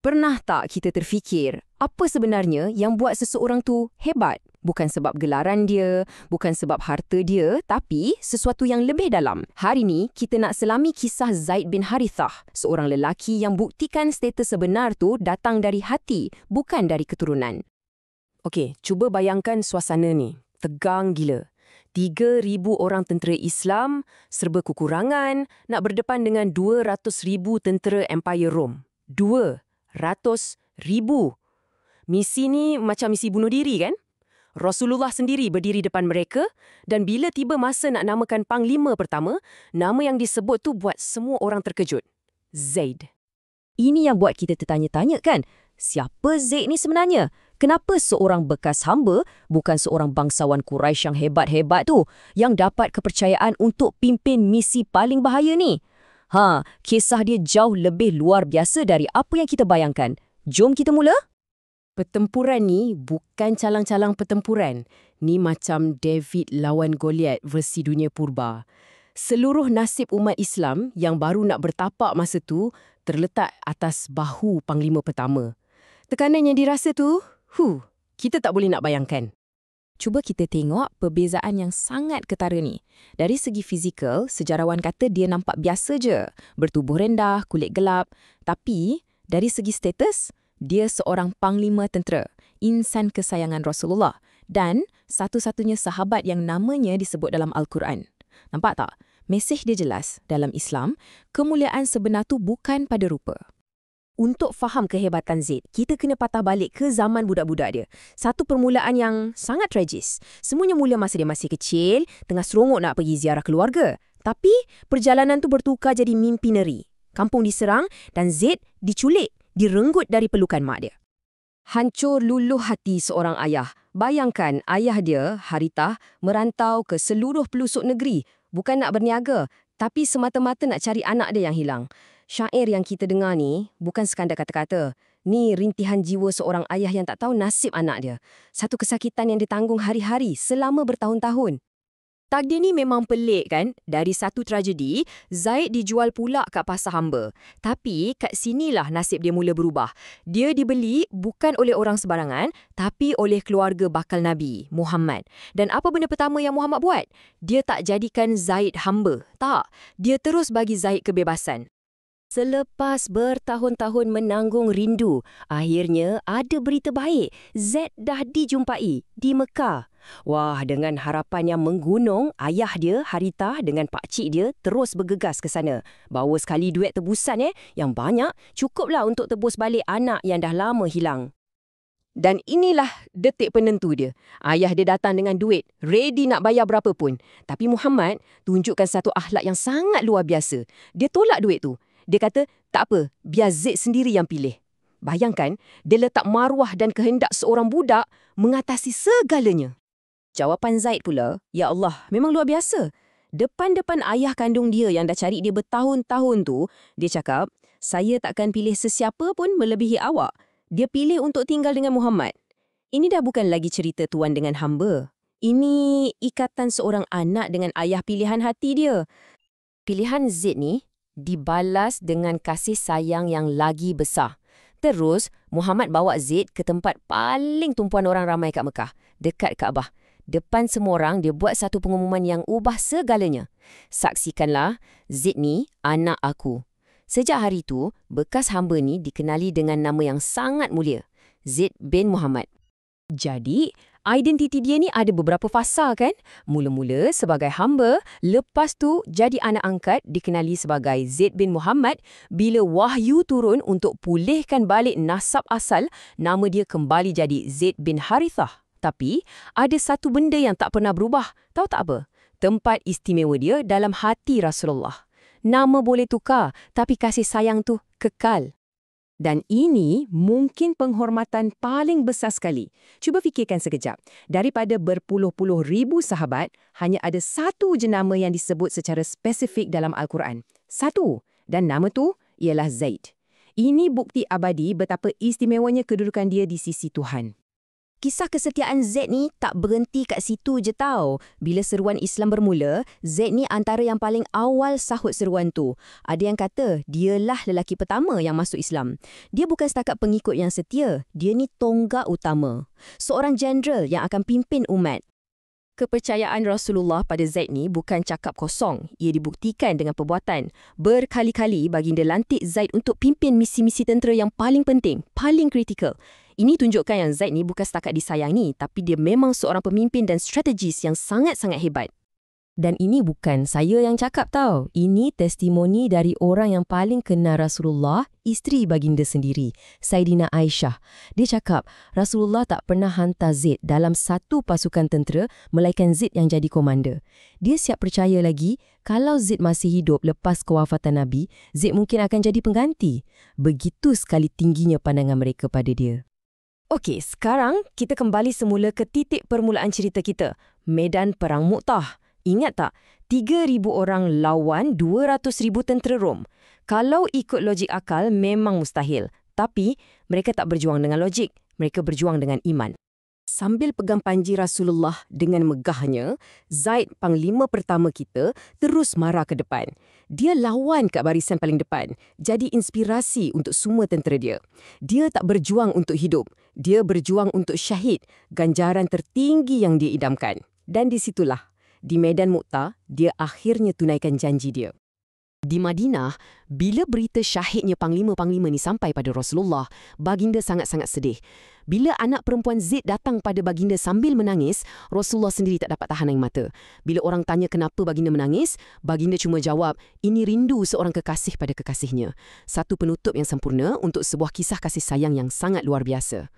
Pernah tak kita terfikir, apa sebenarnya yang buat seseorang tu hebat? Bukan sebab gelaran dia, bukan sebab harta dia, tapi sesuatu yang lebih dalam. Hari ni, kita nak selami kisah Zaid bin Harithah, seorang lelaki yang buktikan status sebenar tu datang dari hati, bukan dari keturunan. Okey, cuba bayangkan suasana ni. Tegang gila. 3,000 orang tentera Islam, serba kekurangan, nak berdepan dengan 200,000 tentera Empire Rom. 200,000. Misi ni macam misi bunuh diri kan? Rasulullah sendiri berdiri depan mereka dan bila tiba masa nak namakan panglima pertama, nama yang disebut tu buat semua orang terkejut. Zaid. Ini yang buat kita tertanya-tanya kan? Siapa Zaid ni sebenarnya? Kenapa seorang bekas hamba, bukan seorang bangsawan Quraisy yang hebat-hebat tu, yang dapat kepercayaan untuk pimpin misi paling bahaya ni? Kisah dia jauh lebih luar biasa dari apa yang kita bayangkan. Jom kita mula. Pertempuran ni bukan calang-calang pertempuran. Ni macam David lawan Goliath versi dunia purba. Seluruh nasib umat Islam yang baru nak bertapak masa tu terletak atas bahu panglima pertama. Tekanan yang dirasa tu, kita tak boleh nak bayangkan. Cuba kita tengok perbezaan yang sangat ketara ni. Dari segi fizikal, sejarawan kata dia nampak biasa je. Bertubuh rendah, kulit gelap. Tapi, dari segi status, dia seorang panglima tentera, insan kesayangan Rasulullah dan satu-satunya sahabat yang namanya disebut dalam Al-Quran. Nampak tak? Mesej dia jelas. Dalam Islam, kemuliaan sebenar tu bukan pada rupa. Untuk faham kehebatan Zaid, kita kena patah balik ke zaman budak-budak dia. Satu permulaan yang sangat tragis. Semuanya mula masa dia masih kecil, tengah seronok nak pergi ziarah keluarga. Tapi, perjalanan tu bertukar jadi mimpi neri. Kampung diserang dan Zaid diculik, direnggut dari pelukan mak dia. Hancur luluh hati seorang ayah. Bayangkan ayah dia, Harithah, merantau ke seluruh pelosok negeri. Bukan nak berniaga, tapi semata-mata nak cari anak dia yang hilang. Syair yang kita dengar ni bukan sekadar kata-kata. Ni rintihan jiwa seorang ayah yang tak tahu nasib anak dia. Satu kesakitan yang ditanggung hari-hari selama bertahun-tahun. Takdir ni memang pelik kan? Dari satu tragedi, Zaid dijual pula kat pasar hamba. Tapi kat sinilah nasib dia mula berubah. Dia dibeli bukan oleh orang sebarangan, tapi oleh keluarga bakal Nabi, Muhammad. Dan apa benda pertama yang Muhammad buat? Dia tak jadikan Zaid hamba. Tak. Dia terus bagi Zaid kebebasan. Selepas bertahun-tahun menanggung rindu, akhirnya ada berita baik. Zaid dah dijumpai di Mekah. Wah, dengan harapan yang menggunung, ayah dia, Harithah dengan pakcik dia terus bergegas ke sana. Bawa sekali duit tebusan yang banyak, cukuplah untuk tebus balik anak yang dah lama hilang. Dan inilah detik penentu dia. Ayah dia datang dengan duit, ready nak bayar berapa pun. Tapi Muhammad tunjukkan satu akhlak yang sangat luar biasa. Dia tolak duit tu. Dia kata, tak apa, biar Zaid sendiri yang pilih. Bayangkan, dia letak maruah dan kehendak seorang budak mengatasi segalanya. Jawapan Zaid pula, ya Allah, memang luar biasa. Depan-depan ayah kandung dia yang dah cari dia bertahun-tahun tu, dia cakap, saya takkan pilih sesiapa pun melebihi awak. Dia pilih untuk tinggal dengan Muhammad. Ini dah bukan lagi cerita tuan dengan hamba. Ini ikatan seorang anak dengan ayah pilihan hati dia. Pilihan Zaid ni dibalas dengan kasih sayang yang lagi besar. Terus, Muhammad bawa Zaid ke tempat paling tumpuan orang ramai kat Mekah, dekat Kaabah. Depan semua orang, dia buat satu pengumuman yang ubah segalanya. Saksikanlah, Zaid ni anak aku. Sejak hari itu, bekas hamba ni dikenali dengan nama yang sangat mulia, Zaid bin Muhammad. Jadi, identiti dia ni ada beberapa fasa kan? Mula-mula sebagai hamba, lepas tu jadi anak angkat dikenali sebagai Zaid bin Muhammad. Bila wahyu turun untuk pulihkan balik nasab asal, nama dia kembali jadi Zaid bin Harithah. Tapi, ada satu benda yang tak pernah berubah. Tahu tak apa? Tempat istimewa dia dalam hati Rasulullah. Nama boleh tukar, tapi kasih sayang tu kekal. Dan ini mungkin penghormatan paling besar sekali. Cuba fikirkan sekejap. Daripada berpuluh-puluh ribu sahabat, hanya ada satu je nama yang disebut secara spesifik dalam Al-Quran. Satu. Dan nama tu ialah Zaid. Ini bukti abadi betapa istimewanya kedudukan dia di sisi Tuhan. Kisah kesetiaan Zaid ni tak berhenti kat situ je tau. Bila seruan Islam bermula, Zaid ni antara yang paling awal sahut seruan tu. Ada yang kata dialah lelaki pertama yang masuk Islam. Dia bukan setakat pengikut yang setia, dia ni tonggak utama. Seorang jeneral yang akan pimpin umat. Kepercayaan Rasulullah pada Zaid ni bukan cakap kosong. Ia dibuktikan dengan perbuatan. Berkali-kali baginda lantik Zaid untuk pimpin misi-misi tentera yang paling penting, paling kritikal. Ini tunjukkan yang Zaid ni bukan setakat disayangi, tapi dia memang seorang pemimpin dan strategis yang sangat-sangat hebat. Dan ini bukan saya yang cakap tau. Ini testimoni dari orang yang paling kenal Rasulullah, isteri baginda sendiri, Saidina Aisyah. Dia cakap, Rasulullah tak pernah hantar Zaid dalam satu pasukan tentera, melainkan Zaid yang jadi komander. Dia siap percaya lagi, kalau Zaid masih hidup lepas kewafatan Nabi, Zaid mungkin akan jadi pengganti. Begitu sekali tingginya pandangan mereka pada dia. Okey, sekarang kita kembali semula ke titik permulaan cerita kita. Medan Perang Mu'tah. Ingat tak? 3,000 orang lawan 200,000 tentera Rom. Kalau ikut logik akal, memang mustahil. Tapi, mereka tak berjuang dengan logik. Mereka berjuang dengan iman. Sambil pegang panji Rasulullah dengan megahnya, Zaid, panglima pertama kita, terus marah ke depan. Dia lawan kat barisan paling depan. Jadi inspirasi untuk semua tentera dia. Dia tak berjuang untuk hidup. Dia berjuang untuk syahid, ganjaran tertinggi yang dia idamkan. Dan di situlah, di Medan Mu'tah, dia akhirnya tunaikan janji dia. Di Madinah, bila berita syahidnya panglima-panglima ni sampai pada Rasulullah, baginda sangat-sangat sedih. Bila anak perempuan Zaid datang pada baginda sambil menangis, Rasulullah sendiri tak dapat tahan air mata. Bila orang tanya kenapa baginda menangis, baginda cuma jawab, ini rindu seorang kekasih pada kekasihnya. Satu penutup yang sempurna untuk sebuah kisah kasih sayang yang sangat luar biasa.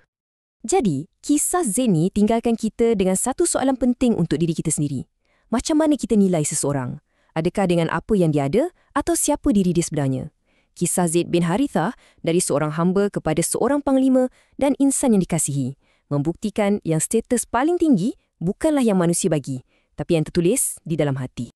Jadi, kisah Zaid ni tinggalkan kita dengan satu soalan penting untuk diri kita sendiri. Macam mana kita nilai seseorang? Adakah dengan apa yang dia ada atau siapa diri dia sebenarnya? Kisah Zaid bin Harithah dari seorang hamba kepada seorang panglima dan insan yang dikasihi membuktikan yang status paling tinggi bukanlah yang manusia bagi, tapi yang tertulis di dalam hati.